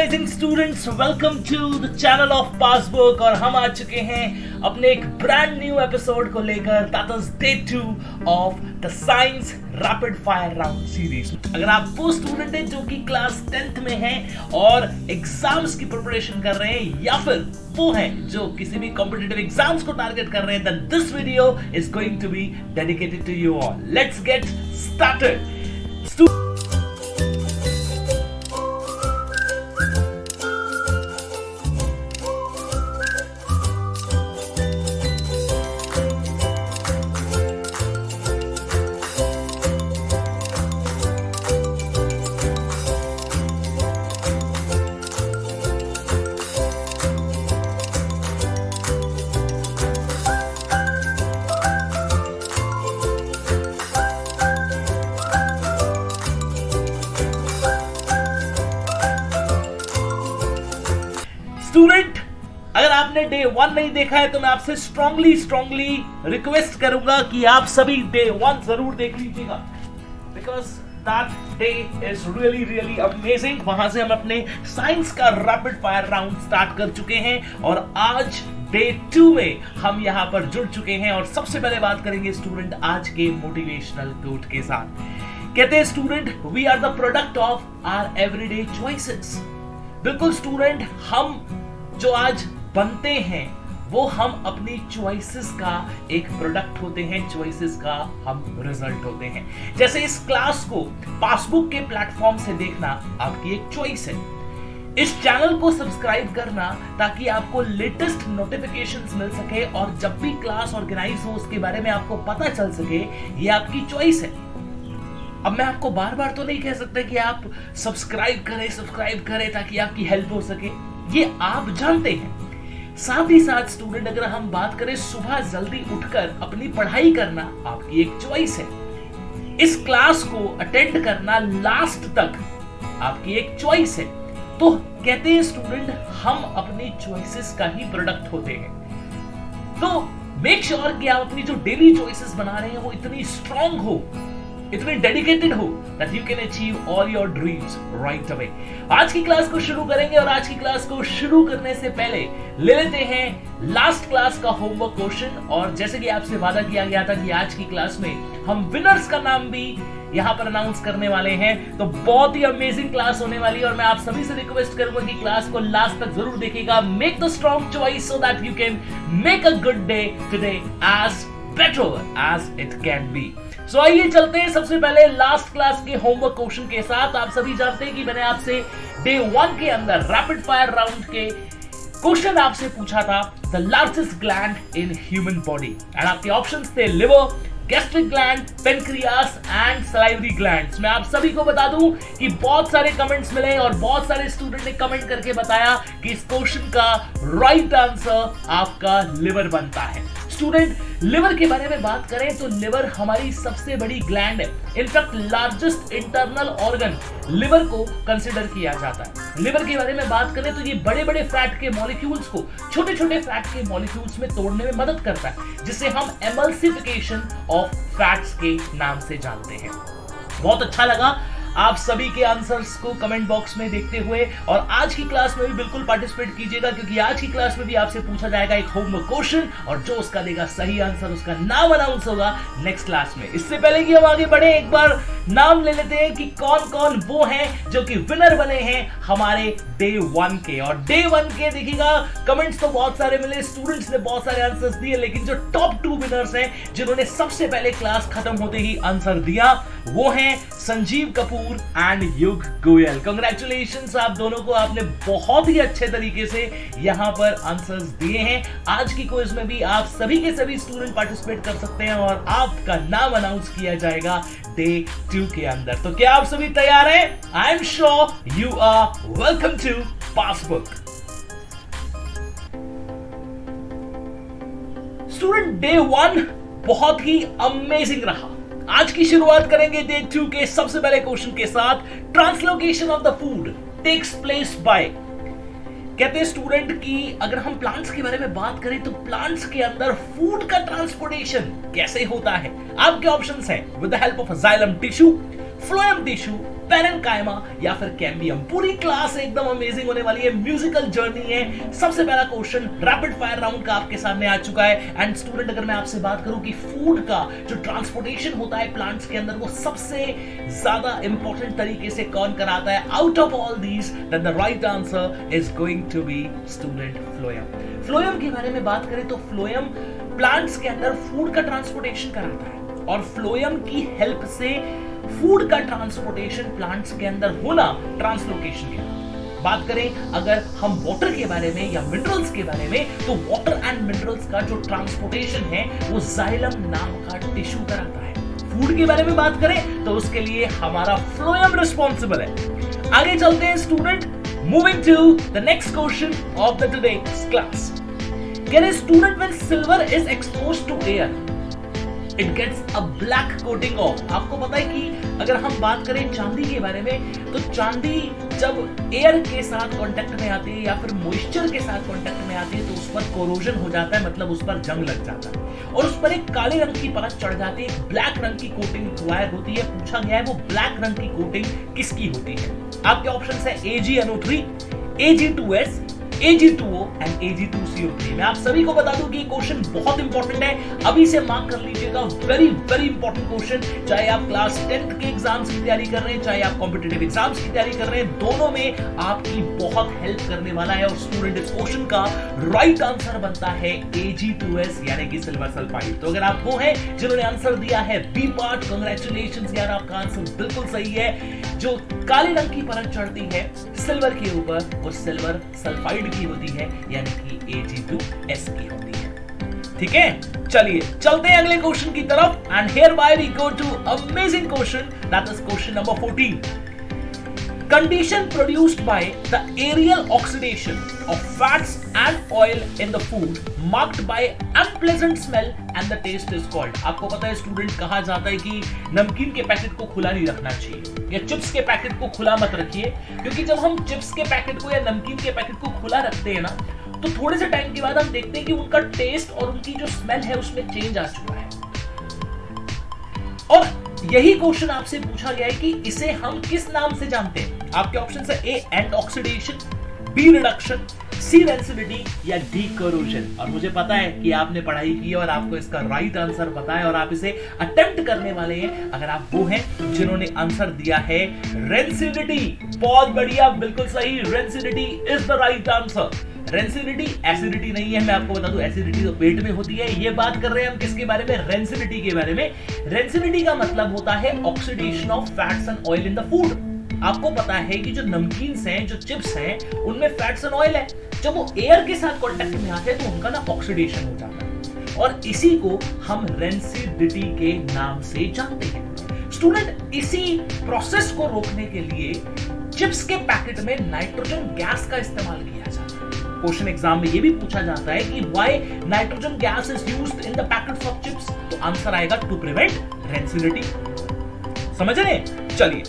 Amazing students, welcome to the channel of Passbook. और हम आ चुके हैं अपने एक ब्रांड न्यू एपिसोड को लेकर, that is day 2 of the science rapid fire round series. अगर आप वो स्टूडेंट हैं जो कि क्लास 10th में हैं और एग्जाम्स की प्रिपरेशन कर रहे हैं, या फिर वो हैं जो किसी भी कॉम्पिटिटिव एग्जाम्स को टारगेट कर रहे हैं, then this video is going to be dedicated to you all. Let's get started. Student, अगर आपने डे 1 नहीं देखा है तो मैं आपसे स्ट्रांगली रिक्वेस्ट करूंगा कि आप सभी डे 1 जरूर देख लीजिएगा, because that day is really amazing. वहां से हम अपने साइंस का रैपिड फायर राउंड स्टार्ट कर चुके हैं और आज डे 2 में हम यहां पर जुड़ चुके हैं। और सबसे पहले बात करेंगे स्टूडेंट आज के मोटिवेशनल कोट के साथ। कहते हैं student, we are the product of our everyday choices. बिल्कुल स्टूडेंट, हम जो आज बनते हैं वो हम अपनी चॉइसेस का एक प्रोडक्ट होते हैं, चॉइसेस का हम रिजल्ट होते हैं। जैसे इस क्लास को पासबुक के प्लेटफॉर्म से देखना आपकी एक चॉइस है, इस चैनल को सब्सक्राइब करना ताकि आपको लेटेस्ट नोटिफिकेशंस मिल सके और जब भी क्लास ऑर्गेनाइज हो उसके बारे में आपको पता चल सके, ये आपकी चॉइस है। अब मैं आपको बार बार तो नहीं कह सकता कि आप सब्सक्राइब करें ताकि आपकी हेल्प हो सके, ये आप जानते हैं। साथ ही साथ स्टूडेंट, अगर हम बात करें सुबह जल्दी उठकर अपनी पढ़ाई करना आपकी एक चॉइस है। इस क्लास को अटेंड करना लास्ट तक आपकी एक चॉइस है। तो कहते हैं स्टूडेंट, हम अपनी चॉइसेस का ही प्रोडक्ट होते हैं। तो मेक श्योर कि आप अपनी जो डेली चॉइसेस बना रहे हैं वो इतनी स्ट्रांग हो, इतने डेडिकेटेड हो that you can achieve all your dreams right away। आज की क्लास को शुरू करेंगे और आज की क्लास को शुरू करने से पहले ले लेते हैं लास्ट क्लास का होमवर्क क्वेश्चन। और जैसे कि आपसे वादा किया गया था कि आज की क्लास में हम विनर्स का नाम भी यहाँ पर अनाउंस करने वाले हैं, तो बहुत ही अमेजिंग क्लास होने वाली है। और मैं आप सभी से रिक्वेस्ट करूंगा कि क्लास को लास्ट तक जरूर देखिएगा। Make the strong choice so that you can make a good day today as better as it can be. So आइए चलते हैं सबसे पहले लास्ट क्लास के होमवर्क क्वेश्चन के साथ। आप सभी जानते हैं कि मैंने आपसे डे 1 के अंदर रैपिड फायर राउंड के क्वेश्चन आपसे पूछा था, the largest gland in human body, and आपके ऑप्शंस थे liver, gastric gland, pancreas and salivary glands. मैं आप सभी को बता दूं कि बहुत सारे कमेंट्स मिले और बहुत सारे स्टूडेंट ने कमेंट करके बताया कि इस क्वेश्चन का राइट आंसर आपका लिवर बनता है। स्टूडेंट, लिवर के बारे में बात करें तो लिवर हमारी सबसे बड़ी ग्लैंड है। In fact largest internal organ liver को कंसिडर किया जाता है। लिवर के बारे में बात करें तो ये बड़े बड़े फैट के मॉलिक्यूल्स को छोटे छोटे फैट के मॉलिक्यूल्स में तोड़ने में मदद करता है, जिसे हम एमल्सिफिकेशन ऑफ फैट्स के नाम से जानते हैं। बहुत अच्छा लगा आप सभी के आंसर्स को कमेंट बॉक्स में देखते हुए, और आज की क्लास में भी बिल्कुल पार्टिसिपेट कीजिएगा, क्योंकि आज की क्लास में भी आपसे पूछा जाएगा एक होमवर्क क्वेश्चन, और जो उसका देगा सही आंसर उसका नाम अनाउंस होगा नेक्स्ट क्लास में। इससे पहले कि हम आगे बढ़े, एक बार नाम ले लेते हैं कि कौन कौन वो हैं जो कि विनर बने हैं हमारे डे 1 के। और डे 1 के देखिएगा, कमेंट्स तो बहुत सारे मिले, स्टूडेंट्स ने बहुत सारे आंसर्स दिए, लेकिन जो टॉप 2 विनर्स हैं जिन्होंने सबसे पहले क्लास खत्म होते ही आंसर दिया, वो हैं संजीव कपूर एंड युग गोयल। कांग्रेचुलेशंस आप दोनों को, आपने बहुत ही अच्छे तरीके से यहां पर आंसर्स दिए हैं। आज की क्विज में भी आप सभी के सभी स्टूडेंट पार्टिसिपेट कर सकते हैं और आपका नाम अनाउंस किया जाएगा डे 2 के अंदर। तो क्या आप सभी तैयार हैं? I am sure you are. Welcome to Passbook. Student, day 1 बहुत ही अमेजिंग रहा। आज की शुरुआत करेंगे डे 2 के सबसे पहले क्वेश्चन के साथ। Translocation of the food takes place by. कहते हैं स्टूडेंट कि अगर हम प्लांट्स के बारे में बात करें तो प्लांट्स के अंदर फूड का ट्रांसपोर्टेशन कैसे होता है। आपके ऑप्शंस हैं with the help of xylem tissue, phloem tissue parenchyma या फिर कैम्बियम। पूरी क्लास एकदम अमेजिंग होने वाली है, म्यूजिकल जर्नी है। सबसे पहला क्वेश्चन रैपिड फायर राउंड का आपके सामने आ चुका है। एंड स्टूडेंट, अगर मैं आपसे बात करूं कि फूड का जो ट्रांसपोर्टेशन होता है प्लांट्स के अंदर, वो सबसे ज्यादा इंपॉर्टेंट तरीके से कौन कराता है out of all these, then the right answer is going to be student phloem. Phloem के बारे में बात करें तो फ्लोएम प्लांट्स के अंदर फूड का ट्रांसपोर्टेशन कराता है और फ्लोएम की हेल्प से फूड का ट्रांसपोर्टेशन प्लांट्स के अंदर होना ट्रांसलोकेशन के। बात करें अगर हम वाटर के बारे में या मिनरल्स के बारे में, तो वाटर एंड मिनरल्स का जो ट्रांसपोर्टेशन है वो जाइलम नाम का टिश्यू कराता है। फूड के बारे में बात करें तो उसके लिए हमारा फ्लोएम रिस्पॉन्सिबल है। आगे चलते हैं student, moving to the next question of the today's class. Can a student when silver is exposed to air, it gets a black coating of? आपको पता है कि अगर हम बात करें चांदी के बारे में, तो चांदी जब एयर के साथ कांटेक्ट में आती है या फिर मॉइस्चर के साथ कांटेक्ट में आती है तो उस पर कोरोजन हो जाता है, मतलब उस पर जंग लग जाता है और उस पर एक काले रंग की परत चढ़ जाती है, एक ब्लैक रंग की कोटिंग रिक्वायर होती है। पूछा गया है वो ब्लैक रंग की कोटिंग किसकी होती है? आपके ऑप्शन है AgNO3, Ag2S, Ag2O and Ag2CO3। मैं आप सभी को बता दूं कि क्वेश्चन बहुत इंपॉर्टेंट है, अभी से मार्क कर लीजिएगा। वेरी वेरी इंपॉर्टेंट क्वेश्चन, चाहे आप क्लास 10th के एग्जाम्स की तैयारी कर रहे हैं, चाहे आप कॉम्पिटिटिव एग्जाम्स की तैयारी कर रहे हैं, दोनों में आपकी बहुत हेल्प करने वाला है। और स्टूडेंट, इस क्वेश्चन का राइट आंसर बनता है Ag2S यानी कि सिल्वर सल्फाइड। तो अगर आप वो हैं जिन्होंने आंसर दिया है बी पार्ट, कांग्रेचुलेशंस यार, आपका आंसर बिल्कुल सही है। जो काले रंग की परत चढ़ती है सिल्वर के ऊपर वो सिल्वर सल्फाइड की होती है यानी कि Ag2S की होती है। ठीक है, चलिए चलते हैं अगले क्वेश्चन की तरफ। And here bye we go to amazing question, that is question number 14। Condition produced by the aerial oxidation of fats and oil in the food marked by unpleasant smell and the taste is called। आपको पता है student, कहा जाता है कि नमकीन के packet को खुला नहीं रखना चाहिए या चिप्स के पैकेट को खुला मत रखिए, क्योंकि जब हम चिप्स के पैकेट को या नमकीन के पैकेट को खुला रखते हैं ना, तो थोड़े से टाइम के बाद हम देखते हैं कि उनका टेस्ट और उनकी जो स्मेल है उसमें चेंज आ चुका है। और यही क्वेश्चन आपसे पूछा गया है कि इसे हम किस नाम से जानते हैं। आपके ऑप्शन है A and oxidation, B reduction, C rancidity या डी कोरोजन। और मुझे पता है कि आपने पढ़ाई की है और आपको इसका राइट आंसर पता है और आप इसे अटेम्प्ट करने वाले हैं अगर आप वो हैं जिन्होंने आंसर दिया है रेंसिडिटी। बहुत बढ़िया, बिल्कुल सही, rancidity is the right answer. Rancidity acidity नहीं है, मैं आपको बता दूं एसिडिटी तो पेट में होती है। ये बात कर रहे हैं हम किसके बारे में? रेंसिडिटी के बारे में। रेंसिडिटी का मतलब होता है oxidation of fats and oil in the food. आपको पता है कि जो नमकीन्स हैं, जो चिप्स हैं, उनमें फैट्स एंड ऑयल है। जब वो एयर के साथ कांटेक्ट में आते हैं तो उनका ना ऑक्सीडेशन हो जाता है और इसी को हम रेंसिडिटी के नाम से जानते हैं। स्टूडेंट, इसी प्रोसेस को रोकने के लिए चिप्स के पैकेट में नाइट्रोजन गैस का इस्तेमाल किया जाता है। क्वेश्चन एग्जाम में ये भी पूछा जाता है कि why nitrogen gas is used in the packets of chips, तो आंसर आएगा टू प्रिवेंट रेंसिडिटी। समझ रहे? चलिए,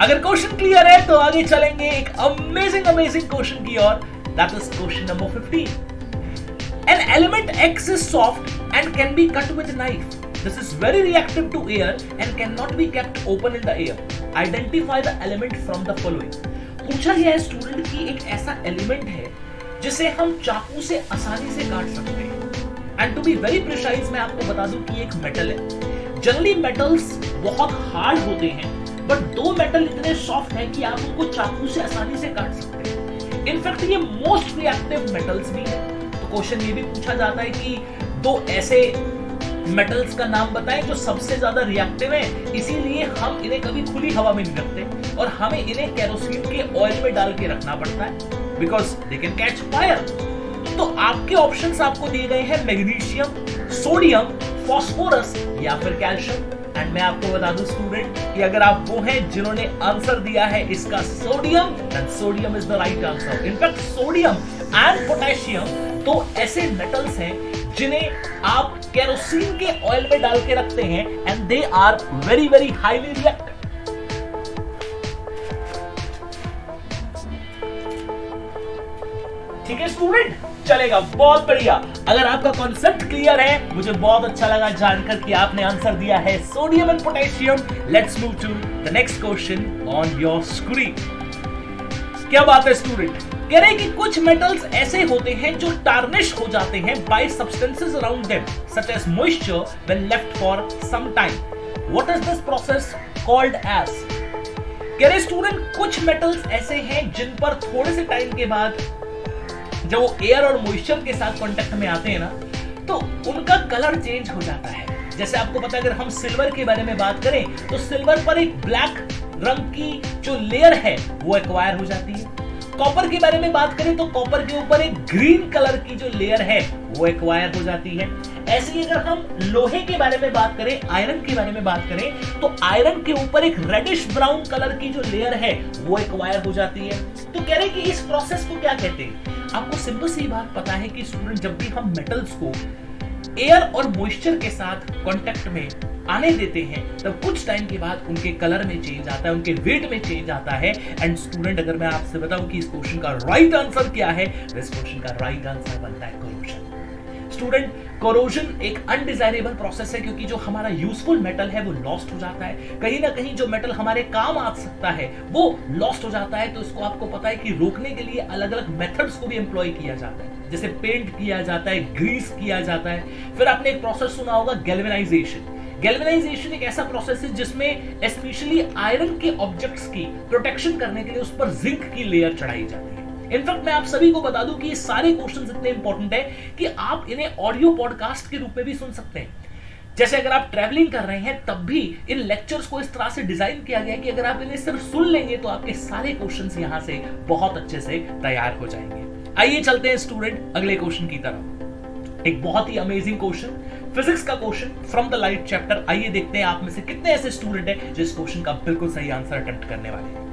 अगर क्वेश्चन क्लियर है तो आगे चलेंगे एक अमेजिंग क्वेश्चन की ओर, that is question number 15। An element X is soft and can be cut with a knife. This is very reactive to air and cannot be kept open in the air. Identify the element from the following. पूछा गया है student कि एक ऐसा element है जिसे हम चाकू से आसानी से काट सकते हैं। And to be very precise, मैं आपको बता दूं कि एक मेटल है। जनरली मेटल्स बहुत हार्ड होते हैं, बट दो मेटल इतने सॉफ्ट हैं कि आप उनको चाकू से आसानी से काट सकते हैं। इनफैक्ट ये मोस्ट रिएक्टिव मेटल्स भी हैं। तो क्वेश्चन ये भी पूछा जाता है कि दो ऐसे मेटल्स का नाम बताएं जो सबसे ज्यादा रिएक्टिव हैं, इसीलिए हम इन्हें कभी खुली हवा में नहीं रखते और हमें इन्हें केरोसिन के ऑयल में डाल के रखना पड़ता है because they can catch fire. तो आपके ऑप्शंस आपको दिए गए हैं मैग्नीशियम, सोडियम, फास्फोरस या फिर कैल्शियम। एंड मैं आपको बता दूं स्टूडेंट कि अगर आप वो हैं जिन्होंने आंसर दिया है इसका sodium, then sodium is the right answer. In fact sodium and potassium तो ऐसे मेटल्स हैं जिन्हें आप केरोसिन के ऑयल में डाल के रखते हैं and they are very very highly reactive. ठीक है स्टूडेंट, चलेगा, बहुत बढ़िया। अगर आपका कॉन्सेप्ट क्लियर है, मुझे बहुत अच्छा लगा जानकर कि आपने आंसर दिया है sodium and potassium. Let's move to the next question on your screen. क्या बात है स्टूडेंट, कह रहे हैं कि कुछ मेटल्स ऐसे होते हैं जो टार्निश हो जाते हैं by substances around them such as moisture when left for some time. What is this process called as? कह रहे स्टूडेंट कुछ मेटल्स ऐसे हैं जिन पर थोड़े से टाइम के बाद जब वो एयर और मॉइस्चर के साथ कांटेक्ट में आते हैं ना, तो उनका कलर चेंज हो जाता है। जैसे आपको पता है, अगर हम सिल्वर के बारे में बात करें तो सिल्वर पर एक ब्लैक रंग की जो लेयर है वो एक्वायर हो जाती है। कॉपर के बारे में बात करें तो कॉपर के ऊपर एक ग्रीन कलर की जो लेयर है वो एक्वायर हो जाती है। ऐसे ही अगर हम लोहे के बारे में बात करें, आयरन के बारे में बात करें तो आयरन के ऊपर एक रेडिश ब्राउन कलर की जो लेयर है वो एक्वायर हो जाती है। तो कह रहे कि इस प्रोसेस को क्या कहते हैं? आपको सिंपल सी बात पता है कि स्टूडेंट, जब भी हम मेटल्स को एयर और मॉइस्चर के साथ कांटेक्ट में आने देते हैं तब कुछ टाइम के बाद उनके कलर में चेंज आता है, उनके वेट में चेंज आता है। एंड स्टूडेंट, अगर मैं आपसे बताऊं कि इस क्वेश्चन का राइट आंसर क्या है, तो इस क्वेश्चन का राइट आंसर बनता है कोरोजन। स्टूडेंट, कोरोजन एक अनडिजायरेबल प्रोसेस है क्योंकि जो हमारा यूजफुल मेटल है वो लॉस्ट हो जाता है। कहीं ना कहीं जो मेटल हमारे काम आ सकता है वो लॉस्ट हो जाता है। तो इसको आपको पता है कि रोकने के लिए अलग अलग मेथड्स को भी एम्प्लॉय किया जाता है, जैसे पेंट किया जाता है, ग्रीस किया जाता है। फिर आपने एक प्रोसेस सुना होगा गैल्वेनाइजेशन। गैल्वेनाइजेशन एक ऐसा प्रोसेस है जिसमें स्पेशली आयरन के ऑब्जेक्ट्स की प्रोटेक्शन करने के लिए उस पर जिंक की लेयर चढ़ाई जाती है। इनफैक्ट मैं आप सभी को बता दूं कि ये सारे क्वेश्चंस इतने इंपॉर्टेंट है कि आप इन्हें ऑडियो पॉडकास्ट के रूप में भी सुन सकते हैं। जैसे अगर आप ट्रैवलिंग कर रहे हैं तब भी इन लेक्चर्स को इस तरह से डिजाइन किया गया है कि अगर आप इन्हें सिर्फ सुन लेंगे तो आपके सारे क्वेश्चंस यहां से बहुत अच्छे से तैयार हो जाएंगे। आइए चलते हैं स्टूडेंट अगले क्वेश्चन की तरफ। एक बहुत ही अमेजिंग क्वेश्चन, फिजिक्स का question from the light chapter. आइए देखते हैं आप में से कितने ऐसे स्टूडेंट हैं जो इस क्वेश्चन का बिल्कुल सही आंसर अटेम्प्ट करने वाले हैं।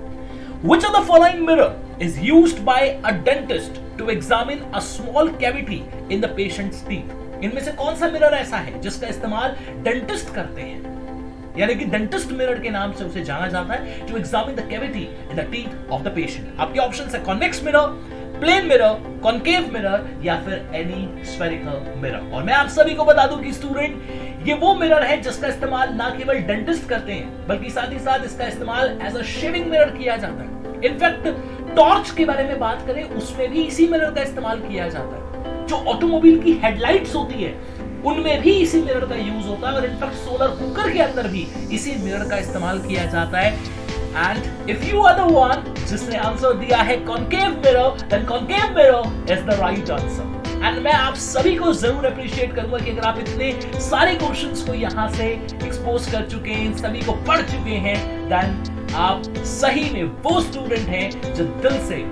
Which of the following mirror is used by a dentist to examine a small cavity in the patient's teeth? इनमें से कौन सा मिरर ऐसा है जिसका इस्तेमाल डेंटिस्ट करते हैं, यानी कि डेंटिस्ट मिरर के नाम से उसे जाना जाता है, to examine the cavity in the teeth of the patient? आपके ऑप्शन है convex mirror, plane mirror, concave mirror या फिर एनी स्फेरिकल मिरर। और मैं आप सभी को बता दूं कि स्टूडेंट, ये वो मिरर है जिसका इस्तेमाल ना केवल डेंटिस्ट करते हैं बल्कि साथ ही साथ इसका इस्तेमाल एज अ शेविंग मिरर किया जाता है। इनफैक्ट टॉर्च के बारे में बात करें उसमें भी इसी मिरर का इस्तेमाल किया जाता है। जो ऑटोमोबाइल की हेडलाइट्स होती है उनमें भी इसी मिरर का यूज होता है और इनफैक्ट सोलर कुकर के अंदर भी इसी मिरर का इस्तेमाल किया जाता है। And if you are the one जिसने आंसर दिया है concave mirror, then concave mirror is the right answer. And मैं आप सभी को जरूर अप्रिशिएट करूंगा कि अगर आप इतने सारे क्वेश्चंस को यहां से एक्सपोज कर चुके हैं, इन सभी को पढ़ चुके हैं, देन आप सही में वो स्टूडेंट हैं जो दिल से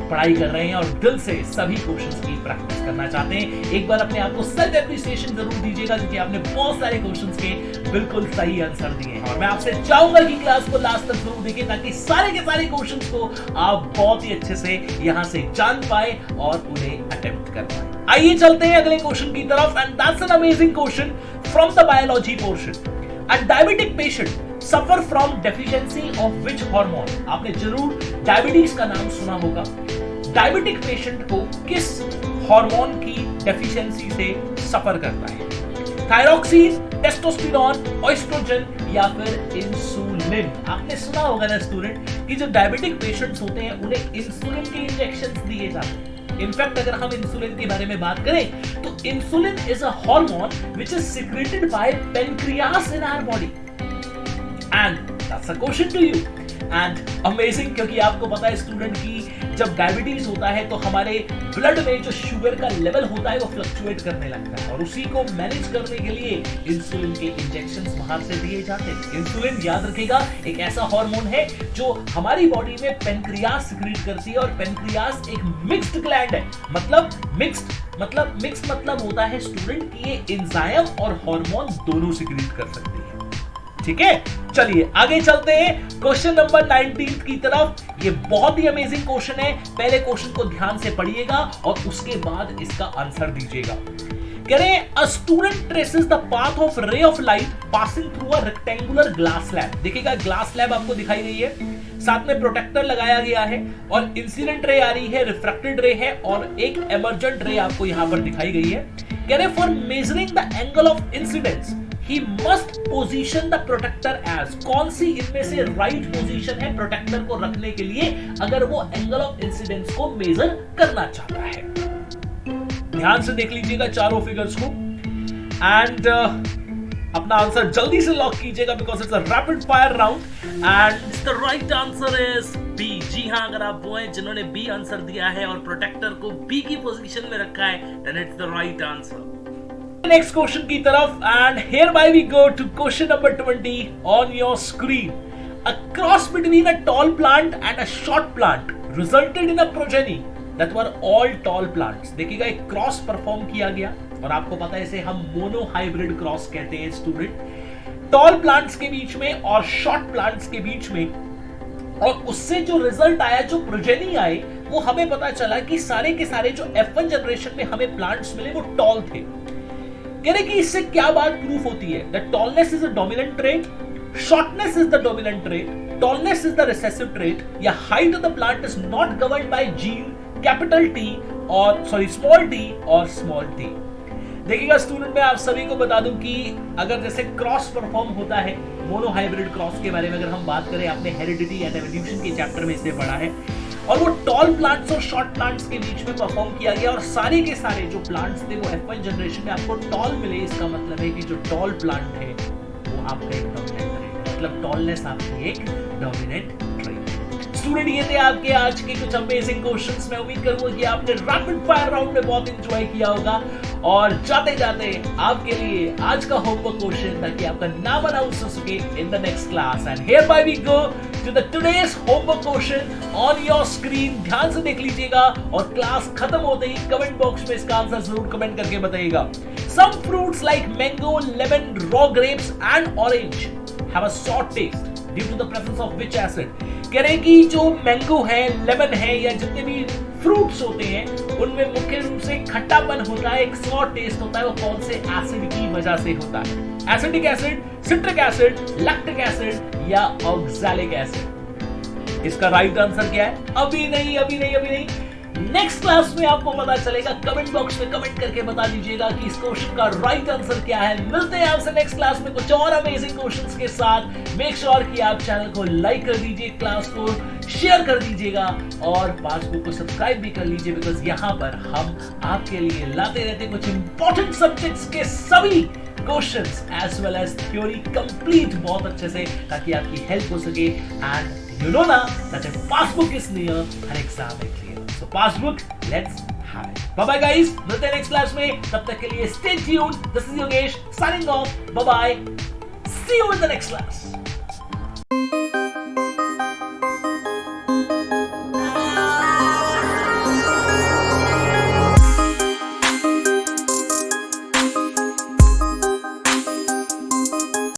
पढ़ाई कर रहे हैं और दिल से सभी क्वेश्चंस की प्रैक्टिस करना चाहते हैं। एक बार अपने आप को सेल्फ एप्रिसिएशन जरूर दीजिएगा क्योंकि आपने बहुत सारे क्वेश्चंस के बिल्कुल सही आंसर दिए हैं। और मैं आपसे चाहूंगा कि क्लास को लास्ट तक जरूर देखें ताकि सारे के सारे क्वेश्चंस को आप बहुत ही अच्छे से यहां से जान पाए और उन्हें अटेम्प्ट कर पाए। आइए चलते हैं अगले क्वेश्चन की तरफ and that's an amazing question from the biology portion. A diabetic patient suffer from deficiency of which hormone? आपने जरूर डायबिटीज का नाम सुना होगा। डायबिटिक पेशेंट को किस हार्मोन की डेफिशिएंसी से सफर करता है? थायरॉक्सिन, टेस्टोस्टेरोन, एस्ट्रोजन या फिर इंसुलिन? आपने सुना होगा ना स्टूडेंट कि जो डायबिटिक पेशेंट्स होते हैं उन्हें इंसुलिन के इंजेक्शंस दिए जाते हैं। इनफैक्ट अगर हम इंसुलिन के बारे में बात करें तो insulin is a hormone which is secreted by pancreas in our body and that's a question to you. And amazing, क्योंकि आपको पता है स्टूडेंट की जब डायबिटीज होता है तो हमारे ब्लड में जो शुगर का लेवल होता है वो फ्लक्चुएट करने लगता है और उसी को मैनेज करने के लिए इंसुलिन के इंजेक्शंस बाहर से दिए जाते हैं। इंसुलिन, याद रखिएगा, एक ऐसा हार्मोन है जो हमारी बॉडी में पेनक्रियास सिक्रीट करती है और पेनक्रियास एक मिक्स्ड ग्लैंड है। मिक्स्ड मतलब होता है स्टूडेंट कि ये एंजाइम और हार्मोन दोनों सिक्रीट कर सकती है। ठीक है, चलिए आगे चलते हैं क्वेश्चन नंबर 19 की तरफ। ये बहुत ही अमेजिंग क्वेश्चन है, पहले क्वेश्चन को ध्यान से पढ़िएगा और उसके बाद इसका आंसर दीजिएगा। कह रहे हैं a student traces the path of ray of light passing through a rectangular glass slab. देखिएगा ग्लास स्लैब आपको दिखाई गई है। साथ में प्रोटेक्टर लगाया गया है और इंसिडेंट रे आ रही है, रिफ्रैक्टेड रे है और एक एमर्जेंट रे आपको यहां पर दिखाई गई है। कह रहे for measuring the angle of incidence he must position the protractor as, कौन सी इनमें से राइट पोजीशन है प्रोटेक्टर को रखने के लिए अगर वो एंगल ऑफ इंसिडेंस को मेजर करना चाहता है। ध्यान से देख लीजिएगा चारों फिगर्स को एंड अपना आंसर जल्दी से लॉक कीजिएगा because it's a rapid fire round and the right answer is B. जी हां, अगर आप वो हैं जिन्होंने बी आंसर दिया है और प्रोटेक्टर को बी की पोजीशन में रखा है then it's the right answer. Next question की तरफ and here bye we go to question number 20 on your screen. A cross between a tall plant and a short plant resulted in a progeny that were all tall plants। देखिएगा एक cross perform किया गया और आपको पता है इसे हम मोनो हाइब्रिड क्रॉस कहते हैं स्टूडेंट, टॉल प्लांट्स के बीच में और शॉर्ट प्लांट्स के बीच में। और उससे जो रिजल्ट आया, जो प्रोजेनी आए, वो हमें पता चला कि सारे के सारे जो F1 जनरेशन में हमें प्लांट्स मिले वो टॉल थे। कह रहे कि इससे क्या बात प्रूफ होती है? The tallness is a dominant trait, shortness is the dominant trait, tallness is the recessive trait, या height of the plant is not governed by gene capital T और स्मॉल टी और स्मॉल टी। देखिएगा student, मैं आप सभी को बता दूं कि अगर जैसे क्रॉस परफॉर्म होता है, मोनो हाइब्रिड क्रॉस के बारे में अगर हम बात करें, आपने हेरिडिटी एंड एवोल्यूशन के चैप्टर में इसे पढ़ा है, और वो टॉल प्लांट्स और शॉर्ट प्लांट्स के बीच में परफॉर्म किया गया और सारे के सारे जो प्लांट्स थे वो F1 जनरेशन में आपको टॉल मिले। इसका मतलब है कि जो टॉल प्लांट है वो आपका एक डोमिनेंट ट्रेट, मतलब टॉलनेस आपकी एक डोमिनेंट ट्रेट। स्टूडेंट, ये थे आपके आज के कुछ अमेजिंग क्वेश्चंस। मैं उम्मीद करूंगा कि आपने रैपिड फायर राउंड में बहुत एंजॉय किया होगा और जाते जाते आपके लिए आज का होमवर्क क्वेश्चन ताकि आपका नाम अनाउंस हो सके in the next class. And here bye we go to the today's homework question on your screen. ध्यान से देख लीजिएगा और क्लास खत्म होते ही कमेंट बॉक्स में इसका आंसर जरूर कमेंट करके बताइएगा। Some fruits like mango, lemon, raw grapes and orange have a sour taste due to the presence of which acid. कह रहे कि जो मैंगो है, लेमन है या जितने भी फ्रूट्स होते हैं उनमें मुख्य रूप से खट्टापन होता है, एक सॉर टेस्ट होता है। वो कौन से एसिड की वजह से होता है? Acidic acid, citric acid, lactic acid या ऑक्सैलिक एसिड? इसका राइट आंसर क्या है? अभी नहीं, अभी नहीं, अभी नहीं, नेक्स्ट क्लास में आपको पता चलेगा। कमेंट बॉक्स में कमेंट करके बता दीजिएगा कि इस क्वेश्चन का राइट आंसर क्या है। मिलते हैं आपसे नेक्स्ट क्लास में कुछ और अमेजिंग क्वेश्चंस के साथ। मेक श्योर कि आप चैनल को लाइक कर दीजिए, क्लास को शेयर कर दीजिएगा और पासबुक को सब्सक्राइब भी कर लीजिए बिकॉज यहाँ पर हम आपके लिए लाते रहते कुछ इंपॉर्टेंट सब्जेक्ट्स के सभी questions as well as theory complete बहुत अच्छे से, ताकि आपकी हेल्प हो सके। एंड यू नो ना that a passbook is near and exam is clear. So passbook, let's have it. Bye bye guys. मिलते हैं नेक्स्ट क्लास में, तब तक के लिए stay tuned. This is Yogesh signing off. Bye bye. See you in the next class.